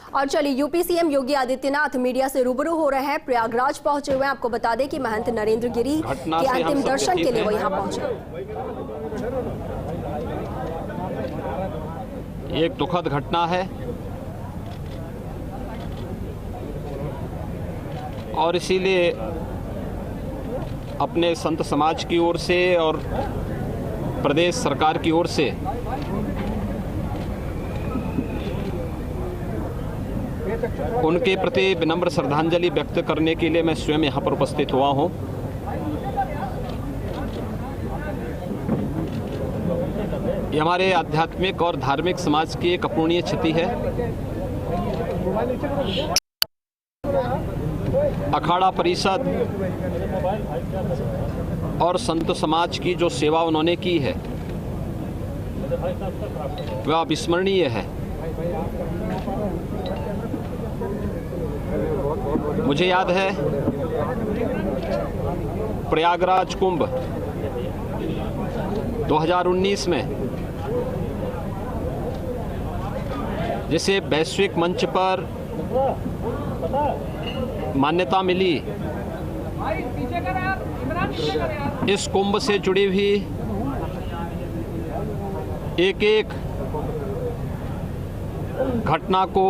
और चलिए UP CM Yogi Adityanath media से रूबरू हो रहे हैं। प्रयागराज पहुंचे हुए हैं। आपको बता दें कि महंत नरेंद्र गिरी के अंतिम दर्शन के लिए वो यहां पहुंचे। एक दुखद घटना है और इसीलिए अपने संत समाज की ओर से और प्रदेश सरकार की ओर से उनके प्रति विनम्र श्रद्धांजलि व्यक्त करने के लिए मैं स्वयं यहाँ पर उपस्थित हुआ हूँ। ये हमारे आध्यात्मिक और धार्मिक समाज की एक अपूरणीय क्षति है। अखाड़ा परिषद और संत समाज की जो सेवा उन्होंने की है वह अविस्मरणीय है। मुझे याद है प्रयागराज कुंभ 2019 में जिसे वैश्विक मंच पर मान्यता मिली, इस कुंभ से जुड़ी हुई एक एक घटना को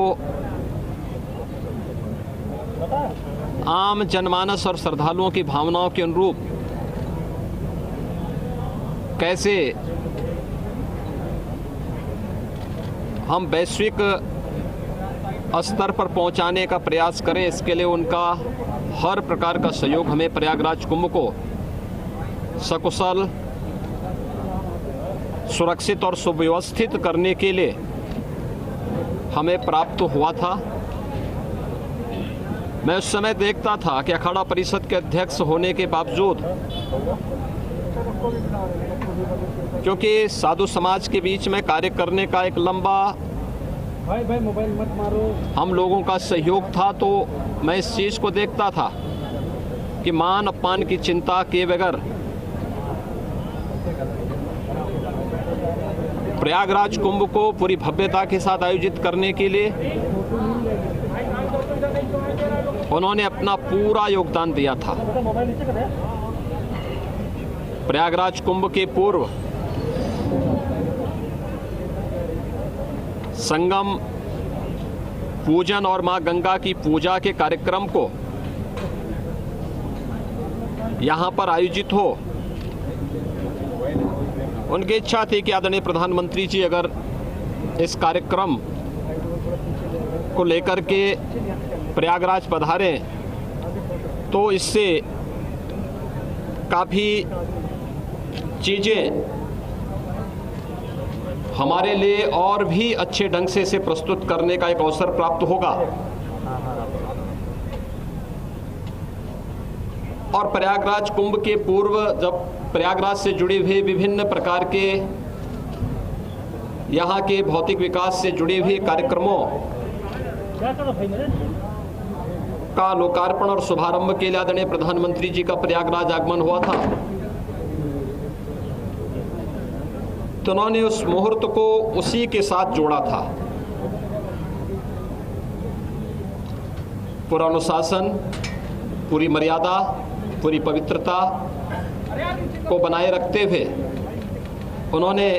आम जनमानस और श्रद्धालुओं की भावनाओं के अनुरूप कैसे हम वैश्विक स्तर पर पहुंचाने का प्रयास करें, इसके लिए उनका हर प्रकार का सहयोग हमें प्रयागराज कुंभ को सकुशल, सुरक्षित और सुव्यवस्थित करने के लिए हमें प्राप्त हुआ था। मैं उस समय देखता था कि अखाड़ा परिषद के अध्यक्ष होने के बावजूद, क्योंकि साधु समाज के बीच में कार्य करने का एक लंबा मोबाइल मत मारो हम लोगों का सहयोग था, तो मैं इस चीज़ को देखता था कि मान अपमान की चिंता किए बगैर प्रयागराज कुंभ को पूरी भव्यता के साथ आयोजित करने के लिए उन्होंने अपना पूरा योगदान दिया था। प्रयागराज कुंभ के पूर्व संगम पूजन और मां गंगा की पूजा के कार्यक्रम को यहां पर आयोजित हो, उनकी इच्छा थी कि आदरणीय प्रधानमंत्री जी अगर इस कार्यक्रम को लेकर के प्रयागराज पधारें तो इससे काफ़ी चीज़ें हमारे लिए और भी अच्छे ढंग से इसे प्रस्तुत करने का एक अवसर प्राप्त होगा। और प्रयागराज कुंभ के पूर्व जब प्रयागराज से जुड़े हुए विभिन्न प्रकार के यहाँ के भौतिक विकास से जुड़े हुए कार्यक्रमों का लोकार्पण और शुभारंभ के लिए आदरणीय प्रधानमंत्री जी का प्रयागराज आगमन हुआ था, तो उन्होंने उस मुहूर्त को उसी के साथ जोड़ा था। पूरा अनुशासन, पूरी मर्यादा, पूरी पवित्रता को बनाए रखते हुए उन्होंने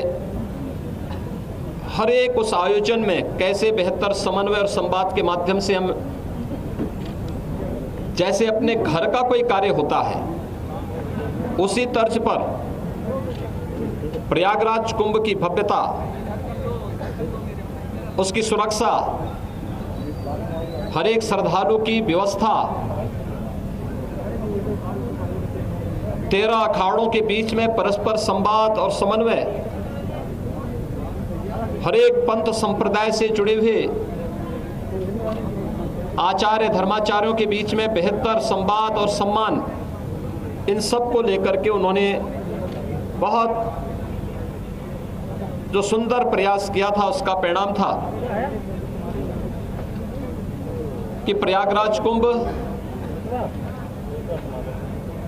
हर एक उस आयोजन में कैसे बेहतर समन्वय और संवाद के माध्यम से हम जैसे अपने घर का कोई कार्य होता है उसी तर्ज पर प्रयागराज कुंभ की भव्यता, उसकी सुरक्षा, हर एक श्रद्धालु की व्यवस्था, 13 अखाड़ों के बीच में परस्पर संवाद और समन्वय, हर एक पंथ संप्रदाय से जुड़े हुए आचार्य धर्माचार्यों के बीच में बेहतर संवाद और सम्मान, इन सब को लेकर के उन्होंने बहुत जो सुंदर प्रयास किया था, उसका परिणाम था कि प्रयागराज कुंभ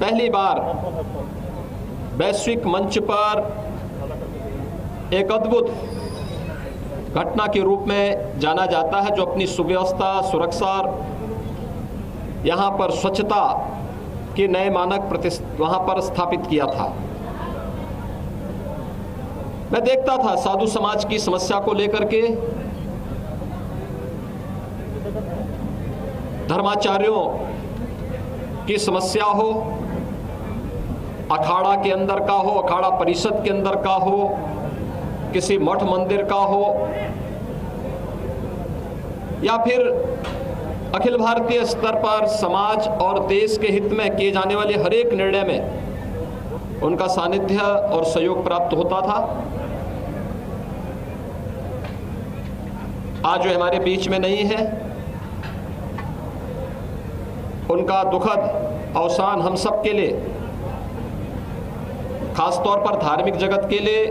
पहली बार वैश्विक मंच पर एक अद्भुत घटना के रूप में जाना जाता है, जो अपनी सुव्यवस्था, सुरक्षा, यहाँ पर स्वच्छता के नए मानक वहाँ पर स्थापित किया था। मैं देखता था साधु समाज की समस्या को लेकर के धर्माचार्यों की समस्या हो, अखाड़ा के अंदर का हो, अखाड़ा परिषद के अंदर का हो, किसी मठ मंदिर का हो, या फिर अखिल भारतीय स्तर पर समाज और देश के हित में किए जाने वाले हर एक निर्णय में उनका सानिध्य और सहयोग प्राप्त होता था। आज जो हमारे बीच में नहीं है, उनका दुखद अवसान हम सब के लिए, खासतौर पर धार्मिक जगत के लिए,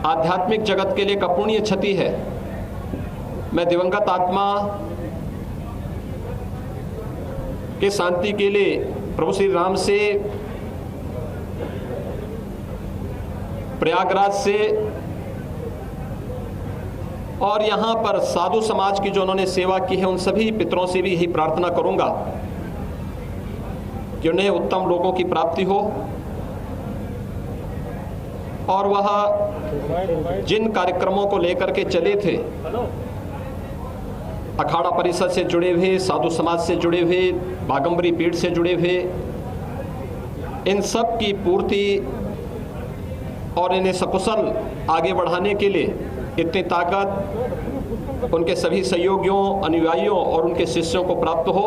आध्यात्मिक जगत के लिए एक अपूर्णीय क्षति है। मैं दिवंगत आत्मा के शांति के लिए प्रभु श्री राम से, प्रयागराज से और यहाँ पर साधु समाज की जो उन्होंने सेवा की है, उन सभी पितरों से भी यही प्रार्थना करूंगा कि उन्हें उत्तम लोगों की प्राप्ति हो और वह जिन कार्यक्रमों को लेकर के चले थे, अखाड़ा परिषद से जुड़े हुए, साधु समाज से जुड़े हुए, बागंबरी पीठ से जुड़े हुए, इन सब की पूर्ति और इन्हें सकुशल आगे बढ़ाने के लिए इतनी ताकत उनके सभी सहयोगियों, अनुयायियों और उनके शिष्यों को प्राप्त हो।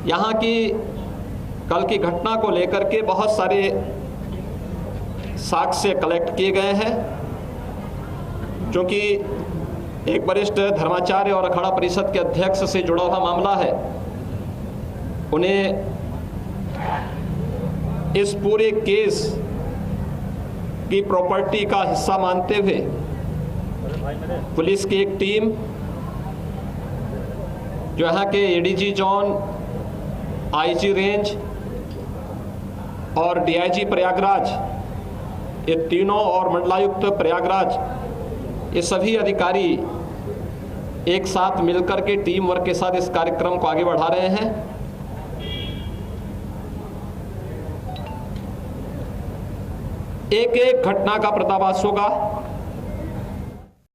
यहाँ की कल की घटना को लेकर के बहुत सारे साक्ष्य कलेक्ट किए गए हैं, क्योंकि एक वरिष्ठ धर्माचार्य और अखाड़ा परिषद के अध्यक्ष से जुड़ा हुआ मामला है। उन्हें इस पूरे केस की प्रॉपर्टी का हिस्सा मानते हुए पुलिस की एक टीम, जो यहाँ के एडीजी जोन, आईजी रेंज और डीआईजी प्रयागराज, ये तीनों, और मंडलायुक्त प्रयागराज, ये सभी अधिकारी एक साथ मिलकर के टीम वर्क के साथ इस कार्यक्रम को आगे बढ़ा रहे हैं। एक एक घटना का पर्दाफाश होगा।